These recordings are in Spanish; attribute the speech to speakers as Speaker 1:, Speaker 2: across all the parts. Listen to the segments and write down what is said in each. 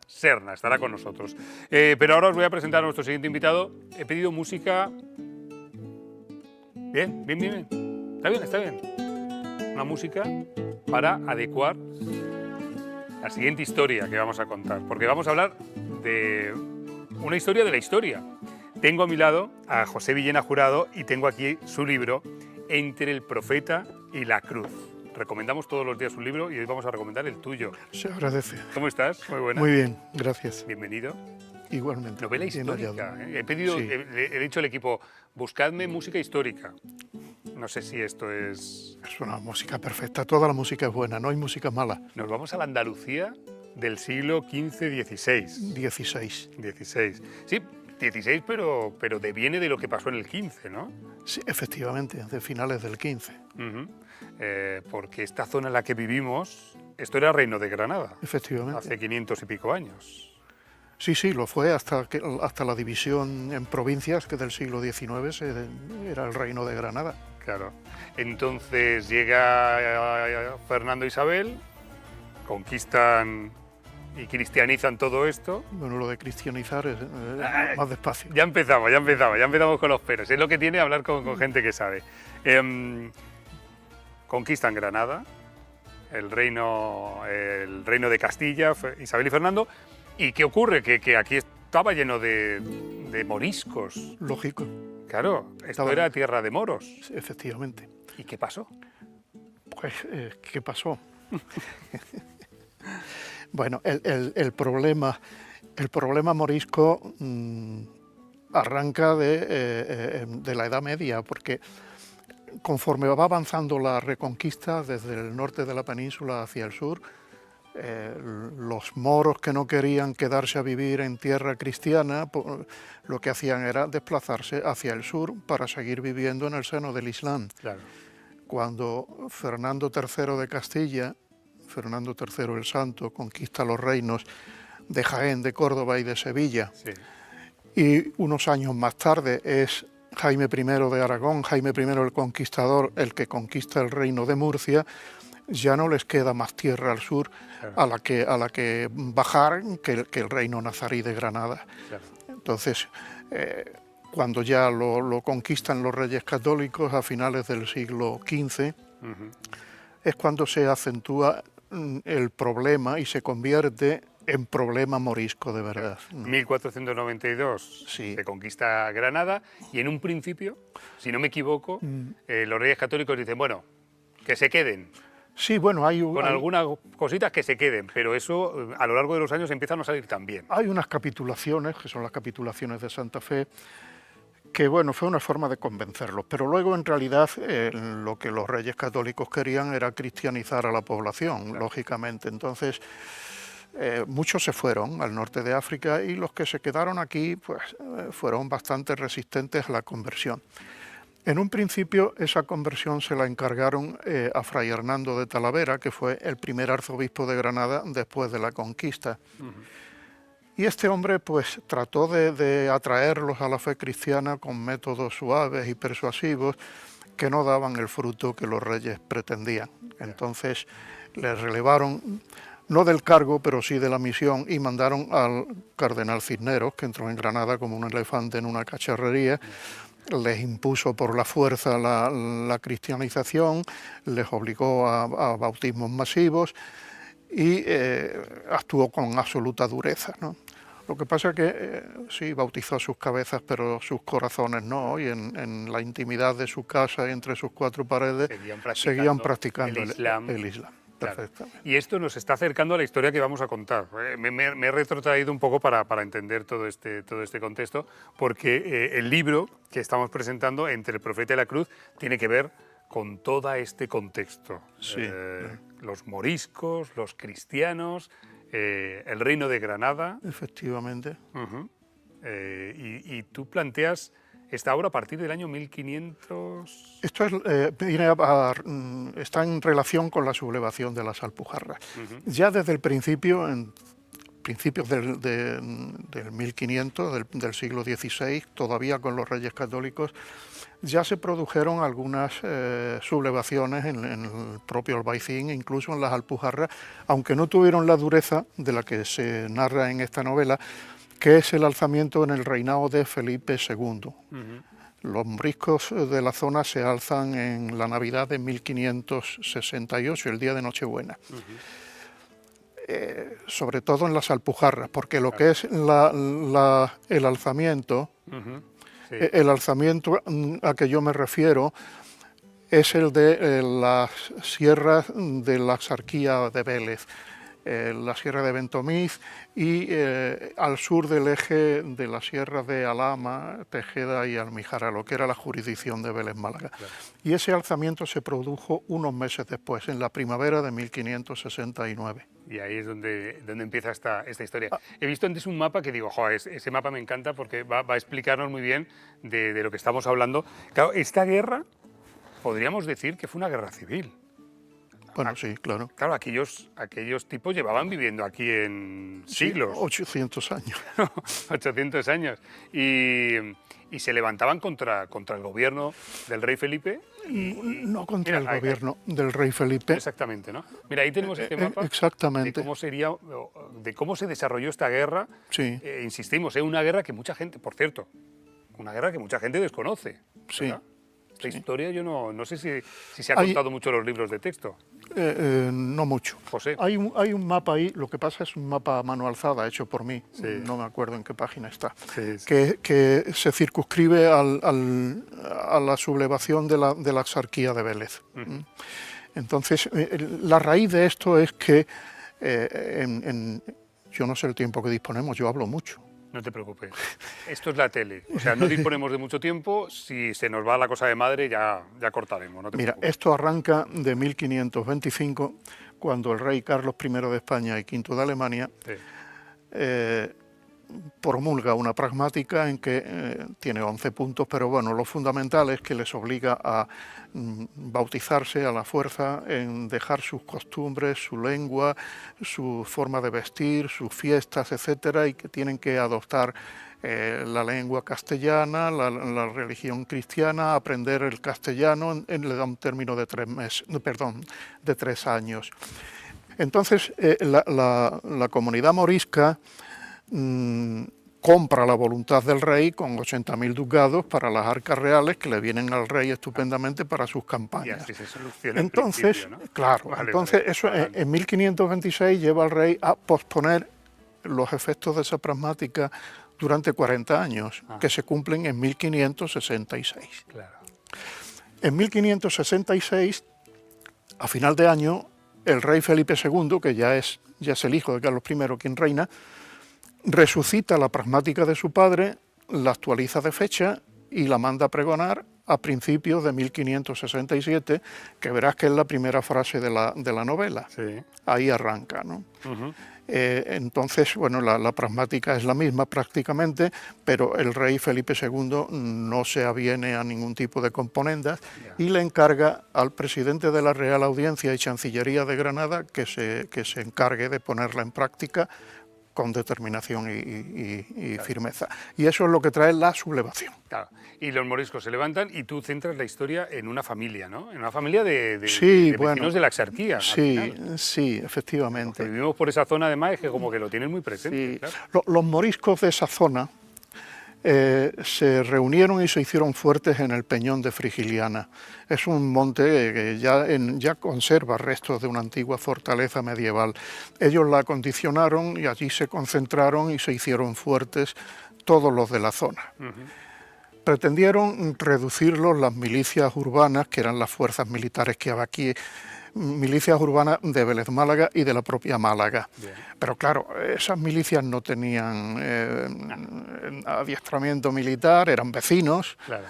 Speaker 1: Serna estará con nosotros. Pero ahora os voy a presentar a nuestro siguiente invitado. He pedido música... Bien. Está bien. Una música para adecuar la siguiente historia que vamos a contar. Porque vamos a hablar de una historia de la historia. Tengo a mi lado a José Villena Jurado y tengo aquí su libro, Entre el profeta y la cruz. Recomendamos todos los días un libro y hoy vamos a recomendar el tuyo.
Speaker 2: Se agradece.
Speaker 1: ¿Cómo estás? Muy buena.
Speaker 2: Muy bien, gracias.
Speaker 1: Bienvenido.
Speaker 2: Igualmente.
Speaker 1: Novela histórica. He pedido,
Speaker 2: Sí.
Speaker 1: he dicho al equipo, buscadme música histórica. No sé si esto es...
Speaker 2: Es una música perfecta, toda la música es buena, no hay música mala.
Speaker 1: Nos vamos a la Andalucía del siglo XV-XVI.
Speaker 2: 16.
Speaker 1: 16. Sí, 16, pero deviene de lo que pasó en el 15, ¿no?
Speaker 2: Sí, efectivamente, de finales del 15.
Speaker 1: Porque esta zona en la que vivimos, esto era Reino de Granada,
Speaker 2: Efectivamente.
Speaker 1: hace 500 y pico años.
Speaker 2: Sí, lo fue hasta la división en provincias, que del siglo XIX era el Reino de Granada.
Speaker 1: Claro. Entonces llega Fernando e Isabel, conquistan y cristianizan todo esto.
Speaker 2: Bueno, lo de cristianizar es más despacio.
Speaker 1: Ya empezamos con los peros. Es lo que tiene hablar con gente que sabe. Conquistan Granada, el reino de Castilla, Isabel y Fernando. ¿Y qué ocurre? Que aquí estaba lleno de moriscos.
Speaker 2: Lógico.
Speaker 1: Claro, esto era tierra de moros.
Speaker 2: Sí, efectivamente.
Speaker 1: ¿Y qué pasó?
Speaker 2: Pues, ¿qué pasó? Bueno, el problema morisco arranca de la Edad Media, porque conforme va avanzando la reconquista desde el norte de la península hacia el sur, los moros que no querían quedarse a vivir en tierra cristiana, lo que hacían era desplazarse hacia el sur para seguir viviendo en el seno del Islam.
Speaker 1: Claro.
Speaker 2: Cuando Fernando III de Castilla, Fernando III el Santo, conquista los reinos de Jaén, de Córdoba y de Sevilla,
Speaker 1: Sí.
Speaker 2: y unos años más tarde es Jaime I de Aragón, Jaime I el Conquistador, el que conquista el reino de Murcia, ya no les queda más tierra al sur a la que bajar que el reino nazarí de Granada.
Speaker 1: Claro.
Speaker 2: Entonces, cuando ya lo conquistan los reyes católicos a finales del siglo XV, es cuando se acentúa el problema y se convierte en problema morisco de verdad.
Speaker 1: 1492
Speaker 2: Sí.
Speaker 1: se conquista Granada y en un principio, si no me equivoco, los reyes católicos dicen, bueno, que se queden.
Speaker 2: Sí, bueno,
Speaker 1: Con algunas cositas que se queden, pero eso a lo largo de los años empiezan a salir también.
Speaker 2: hay unas capitulaciones, que son las capitulaciones de Santa Fe, que bueno, fue una forma de convencerlos, pero luego en realidad lo que los reyes católicos querían era cristianizar a la población, claro, lógicamente. Entonces muchos se fueron al norte de África y los que se quedaron aquí pues fueron bastante resistentes a la conversión. En un principio esa conversión se la encargaron a Fray Hernando de Talavera, que fue el primer arzobispo de Granada después de la conquista. Y este hombre pues trató de atraerlos a la fe cristiana con métodos suaves y persuasivos que no daban el fruto que los reyes pretendían. Entonces les relevaron, no del cargo, pero sí de la misión, y mandaron al cardenal Cisneros, que entró en Granada como un elefante en una cacharrería. Les impuso por la fuerza la cristianización, les obligó a bautismos masivos y actuó con absoluta dureza, ¿no? Lo que pasa es que sí, bautizó sus cabezas, pero sus corazones no, y en la intimidad de su casa y entre sus cuatro paredes seguían practicando el Islam.
Speaker 1: Claro.
Speaker 2: Perfectamente.
Speaker 1: Y esto nos está acercando a la historia que vamos a contar. Me he retrotraído un poco para entender todo este contexto, porque el libro que estamos presentando, Entre el profeta y la cruz, tiene que ver con todo este contexto.
Speaker 2: Sí.
Speaker 1: Los moriscos, los cristianos, el reino de Granada.
Speaker 2: Efectivamente.
Speaker 1: Y tú planteas esta obra a partir del año 1500...
Speaker 2: Esto está en relación con la sublevación de las Alpujarras. Ya desde el principio, principios del 1500, del siglo XVI, todavía con los reyes católicos, ya se produjeron algunas sublevaciones en el propio Albaicín, incluso en las Alpujarras, aunque no tuvieron la dureza de la que se narra en esta novela, que es el alzamiento en el reinado de Felipe II. Los moriscos de la zona se alzan en la Navidad de 1568, el día de Nochebuena. Sobre todo en las Alpujarras, porque lo que es el alzamiento, el alzamiento a que yo me refiero es el de las sierras de la Axarquía de Vélez, la sierra de Ventomiz y al sur del eje de la sierra de Alhama, Tejeda y Almijara, lo que era la jurisdicción de Vélez Málaga. Claro. Y ese alzamiento se produjo unos meses después, en la primavera de 1569.
Speaker 1: Y ahí es donde empieza esta historia. He visto antes un mapa que digo, joder, ese mapa me encanta porque va a explicarnos muy bien de lo que estamos hablando. Claro, esta guerra podríamos decir que fue una guerra civil.
Speaker 2: Bueno, sí, claro.
Speaker 1: Claro, aquellos tipos llevaban viviendo aquí en siglos.
Speaker 2: Sí, 800 años.
Speaker 1: 800 años. Y se levantaban contra el gobierno del rey Felipe.
Speaker 2: No contra el gobierno del rey Felipe.
Speaker 1: Exactamente, ¿no? Mira, ahí tenemos este mapa.
Speaker 2: Exactamente.
Speaker 1: De cómo se desarrolló esta guerra.
Speaker 2: Sí.
Speaker 1: Insistimos, es una guerra que mucha gente, por cierto, una guerra que mucha gente desconoce. ¿Verdad?
Speaker 2: Sí.
Speaker 1: Esta historia yo no sé si se ha contado mucho en los libros de texto.
Speaker 2: No mucho.
Speaker 1: José.
Speaker 2: Hay un mapa ahí, lo que pasa es un mapa a mano alzada hecho por mí,
Speaker 1: sí.
Speaker 2: No me acuerdo en qué página está,
Speaker 1: sí, sí.
Speaker 2: Que se circunscribe a la sublevación de la Axarquía de Vélez. Entonces, la raíz de esto es que yo no sé el tiempo que disponemos, yo hablo mucho.
Speaker 1: No te preocupes. Esto es la tele. O sea, no disponemos de mucho tiempo. Si se nos va la cosa de madre, ya cortaremos. No te
Speaker 2: Mira,
Speaker 1: preocupes.
Speaker 2: Esto arranca de 1525, cuando el rey Carlos I de España y V de Alemania promulga una pragmática en que tiene 11 puntos, pero bueno, lo fundamental es que les obliga a bautizarse a la fuerza, en dejar sus costumbres, su lengua, su forma de vestir, sus fiestas, etcétera, y que tienen que adoptar la lengua castellana, la religión cristiana, aprender el castellano, le da un término de 3 años. Entonces, la comunidad morisca compra la voluntad del rey con 80.000 ducados para las arcas reales que le vienen al rey estupendamente para sus campañas.
Speaker 1: Y así se soluciona
Speaker 2: entonces,
Speaker 1: ¿no?
Speaker 2: Claro, vale, entonces eso en 1526 lleva al rey a posponer los efectos de esa pragmática durante 40 años, que se cumplen en 1566.
Speaker 1: Claro.
Speaker 2: En 1566, a final de año, el rey Felipe II, que ya es el hijo de Carlos I quien reina, resucita la pragmática de su padre, la actualiza de fecha y la manda a pregonar a principios de 1567, que verás que es la primera frase de la novela.
Speaker 1: Sí.
Speaker 2: Ahí arranca, ¿no? Entonces, bueno, la pragmática es la misma prácticamente, pero el rey Felipe II no se aviene a ningún tipo de componendas y le encarga al presidente de la Real Audiencia y Chancillería de Granada que se encargue de ponerla en práctica con determinación y firmeza. Y eso es lo que trae la sublevación.
Speaker 1: Claro. Y los moriscos se levantan y tú centras la historia en una familia, ¿no? En una familia de vecinos de la Axarquía.
Speaker 2: Sí, efectivamente.
Speaker 1: Porque vivimos por esa zona, además, es que como que lo tienen muy presente.
Speaker 2: Sí.
Speaker 1: Claro.
Speaker 2: Los moriscos de esa zona se reunieron y se hicieron fuertes en el Peñón de Frigiliana. Es un monte que ya conserva restos de una antigua fortaleza medieval. Ellos la acondicionaron y allí se concentraron y se hicieron fuertes todos los de la zona. Pretendieron reducirlos las milicias urbanas, que eran las fuerzas militares que había aquí, milicias urbanas de Vélez Málaga y de la propia Málaga. Bien. Pero claro, esas milicias no tenían adiestramiento militar, eran vecinos, claro,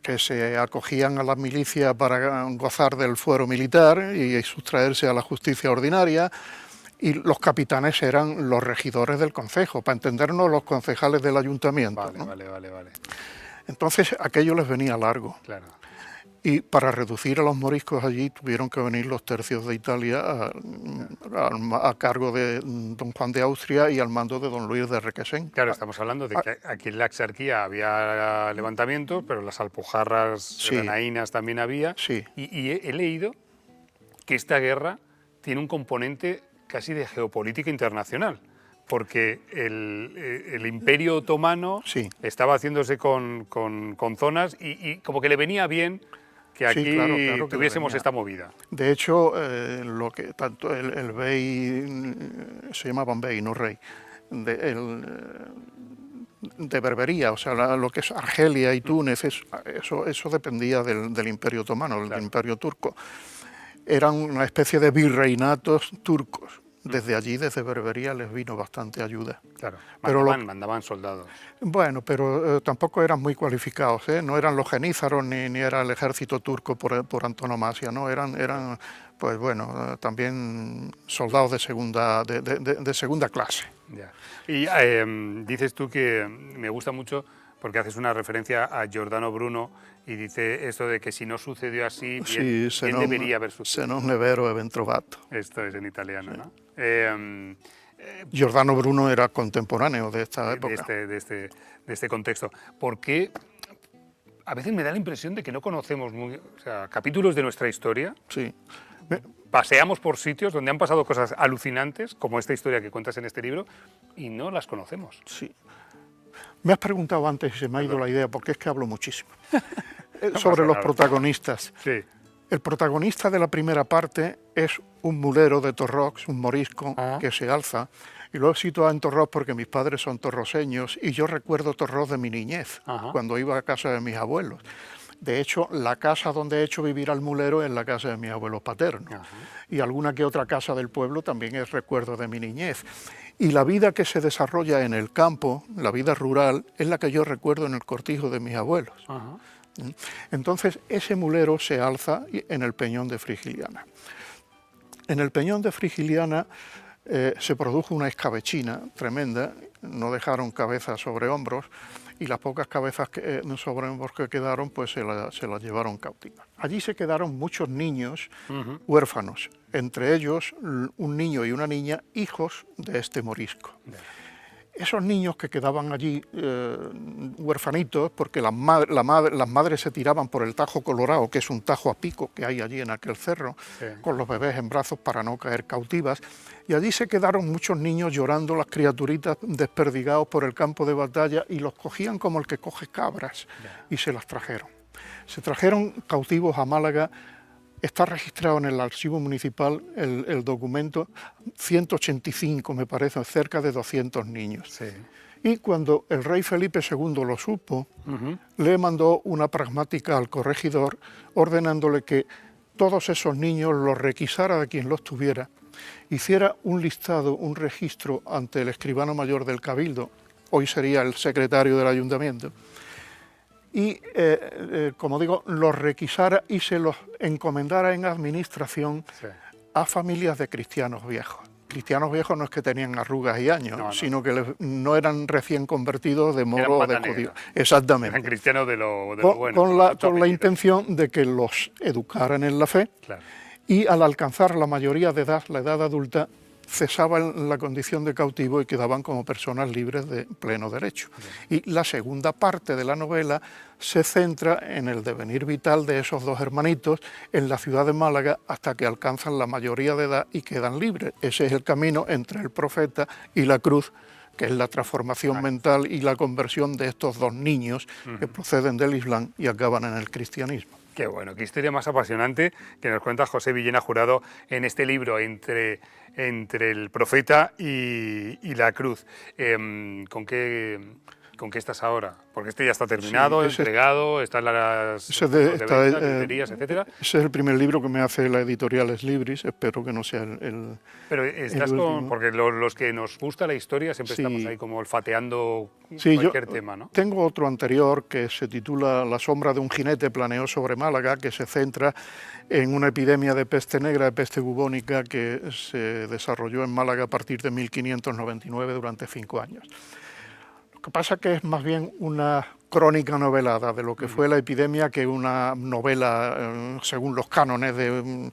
Speaker 2: que se acogían a las milicias para gozar del fuero militar y sustraerse a la justicia ordinaria. Y los capitanes eran los regidores del concejo, para entendernos, los concejales del ayuntamiento.
Speaker 1: Vale,
Speaker 2: ¿no?
Speaker 1: Vale.
Speaker 2: Entonces aquello les venía largo.
Speaker 1: Claro.
Speaker 2: Y para reducir a los moriscos allí tuvieron que venir los tercios de Italia a cargo de don Juan de Austria y al mando de don Luis de Requesén.
Speaker 1: Claro, estamos hablando de que aquí en la Exarquía había levantamientos, pero las Alpujarras granaínas también había.
Speaker 2: Sí.
Speaker 1: Y he leído que esta guerra tiene un componente casi de geopolítica internacional, porque el Imperio Otomano estaba haciéndose con zonas y como que le venía bien que aquí claro tuviésemos esta movida.
Speaker 2: De hecho, lo que tanto el bey, se llamaban bey, no rey, de Berbería, o sea, lo que es Argelia y Túnez, eso dependía del Imperio Otomano, del Imperio Turco. Eran una especie de virreinatos turcos. Desde allí, desde Berbería, les vino bastante ayuda.
Speaker 1: Claro, mandaban soldados.
Speaker 2: Bueno, pero tampoco eran muy cualificados, ¿eh? No eran los genízaros ni era el ejército turco por antonomasia, ¿no? Eran pues bueno, también soldados de segunda clase.
Speaker 1: Ya. Y dices tú que me gusta mucho porque haces una referencia a Giordano Bruno y dice esto de que si no sucedió así, bien debería haber sucedido.
Speaker 2: Se non è vero, è ben trovato.
Speaker 1: Esto es en italiano, ¿no?
Speaker 2: Giordano Bruno era contemporáneo de esta época.
Speaker 1: De este contexto. ¿Por qué? A veces me da la impresión de que no conocemos capítulos de nuestra historia.
Speaker 2: Sí.
Speaker 1: Paseamos por sitios donde han pasado cosas alucinantes, como esta historia que cuentas en este libro, y no las conocemos.
Speaker 2: Sí. Me has preguntado antes y se me ha ido la idea, porque es que hablo muchísimo, sobre los protagonistas.
Speaker 1: Sí.
Speaker 2: El protagonista de la primera parte es un mulero de Torrox, un morisco que se alza, y lo he situado en Torrox porque mis padres son torroseños y yo recuerdo Torrox de mi niñez, cuando iba a casa de mis abuelos. De hecho, la casa donde he hecho vivir al mulero es la casa de mis abuelos paternos. Y alguna que otra casa del pueblo también es recuerdo de mi niñez. Y la vida que se desarrolla en el campo, la vida rural, es la que yo recuerdo en el cortijo de mis abuelos. Entonces, ese mulero se alza en el Peñón de Frigiliana. En el Peñón de Frigiliana se produjo una escabechina tremenda, no dejaron cabezas sobre hombros, y las pocas cabezas sobre hombros que quedaron, pues se las llevaron cautivas. Allí se quedaron muchos niños huérfanos, entre ellos un niño y una niña, hijos de este morisco. Esos niños que quedaban allí huérfanitos, porque las madres se tiraban por el Tajo Colorado, que es un tajo a pico que hay allí en aquel cerro, con los bebés en brazos para no caer cautivas, y allí se quedaron muchos niños llorando, las criaturitas desperdigados por el campo de batalla, y los cogían como el que coge cabras, y se las trajeron. Se trajeron cautivos a Málaga. Está registrado en el archivo municipal el documento 185, me parece, cerca de 200 niños.
Speaker 1: Sí.
Speaker 2: Y cuando el rey Felipe II lo supo, le mandó una pragmática al corregidor ordenándole que todos esos niños los requisara de quien los tuviera, hiciera un listado, un registro ante el escribano mayor del Cabildo, hoy sería el secretario del ayuntamiento, y, como digo, los requisara y se los encomendara en administración a familias de cristianos viejos. Cristianos viejos no es que tenían arrugas y años, sino que no eran recién convertidos de moro de judío. Exactamente.
Speaker 1: Eran cristianos de lo bueno.
Speaker 2: Con la intención de que los educaran en la fe, y al alcanzar la mayoría de edad, la edad adulta, cesaban la condición de cautivo y quedaban como personas libres de pleno derecho. Y la segunda parte de la novela se centra en el devenir vital de esos dos hermanitos en la ciudad de Málaga hasta que alcanzan la mayoría de edad y quedan libres. Ese es el camino entre el profeta y la cruz, que es la transformación mental y la conversión de estos dos niños que proceden del Islam y acaban en el cristianismo.
Speaker 1: Qué bueno, qué historia más apasionante que nos cuenta José Villena Jurado en este libro, entre el profeta y la cruz. ¿Con qué estás ahora? Porque este ya está terminado, entregado, están las librerías, etcétera.
Speaker 2: Ese es el primer libro que me hace la editorial Es Libris, espero que no sea el
Speaker 1: Pero estás porque los que nos gusta la historia siempre estamos ahí como olfateando cualquier tema, ¿no?
Speaker 2: Tengo otro anterior que se titula La sombra de un jinete planeó sobre Málaga, que se centra en una epidemia de peste negra, de peste bubónica, que se desarrolló en Málaga a partir de 1599 durante 5 años. que pasa es que es más bien una crónica novelada de lo que fue la epidemia que una novela según los cánones de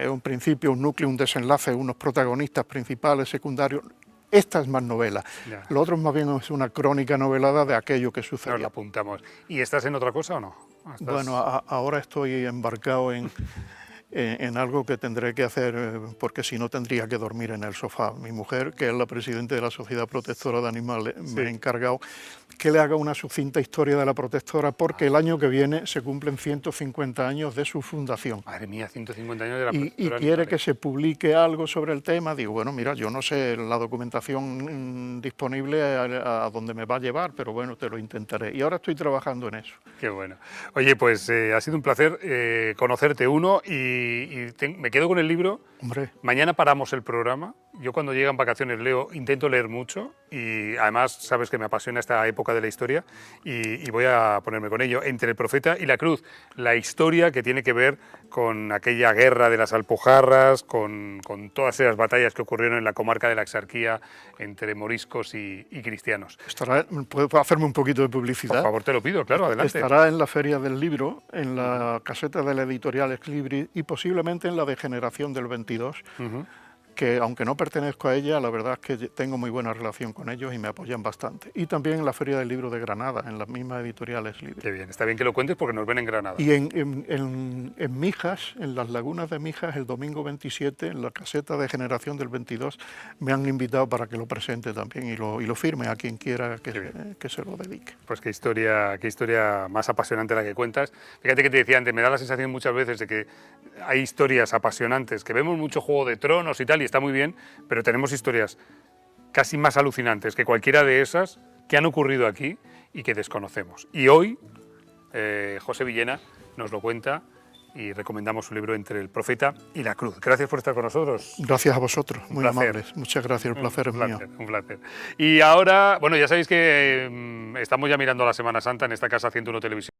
Speaker 2: un principio, un núcleo, un desenlace, unos protagonistas principales, secundarios. Esta es más novela. Lo otro más bien es una crónica novelada de aquello que sucedió.
Speaker 1: Nos la apuntamos. ¿Y estás en otra cosa o no?
Speaker 2: Bueno, ahora estoy embarcado en algo que tendré que hacer, porque si no tendría que dormir en el sofá. Mi mujer, que es la presidenta de la Sociedad Protectora de Animales, me ha encargado que le haga una sucinta historia de la protectora, porque el año que viene se cumplen 150 años de su fundación.
Speaker 1: Madre mía, 150 años de la protectora.
Speaker 2: Y quiere que se publique algo sobre el tema. Digo, bueno, mira, yo no sé la documentación disponible a donde me va a llevar, pero bueno, te lo intentaré. Y ahora estoy trabajando en eso.
Speaker 1: Qué bueno. Oye, pues ha sido un placer conocerte me quedo con el libro.
Speaker 2: Hombre.
Speaker 1: Mañana paramos el programa. Yo cuando llegan vacaciones intento leer mucho y además sabes que me apasiona esta época de la historia y voy a ponerme con ello. Entre el profeta y la cruz, la historia que tiene que ver con aquella guerra de las Alpujarras, con todas esas batallas que ocurrieron en la comarca de la Exarquía entre moriscos y cristianos.
Speaker 2: ¿Puedo hacerme un poquito de publicidad?
Speaker 1: Por favor, te lo pido, claro, adelante.
Speaker 2: Estará en la Feria del Libro, en la caseta de la editorial Ex Libris y posiblemente en la de Generación del 22, que aunque no pertenezco a ella, la verdad es que tengo muy buena relación con ellos y me apoyan bastante. Y también en la Feria del Libro de Granada, en las mismas editoriales Libris.
Speaker 1: Qué bien, está bien que lo cuentes porque nos ven en Granada.
Speaker 2: Y en Mijas, en las lagunas de Mijas, el domingo 27, en la caseta de Generación del 22, me han invitado para que lo presente también y lo firme a quien quiera que se lo dedique.
Speaker 1: Pues qué historia más apasionante la que cuentas. Fíjate que te decía antes, me da la sensación muchas veces de que hay historias apasionantes, que vemos mucho Juego de Tronos y tal, y está muy bien, pero tenemos historias casi más alucinantes que cualquiera de esas que han ocurrido aquí y que desconocemos. Y hoy José Villena nos lo cuenta y recomendamos su libro Entre el profeta y la cruz. Gracias por estar con nosotros.
Speaker 2: Gracias a vosotros, muy amables. Muchas gracias, el placer es mío.
Speaker 1: Un placer. Y ahora, bueno, ya sabéis que estamos ya mirando la Semana Santa en esta casa 101 Televisión.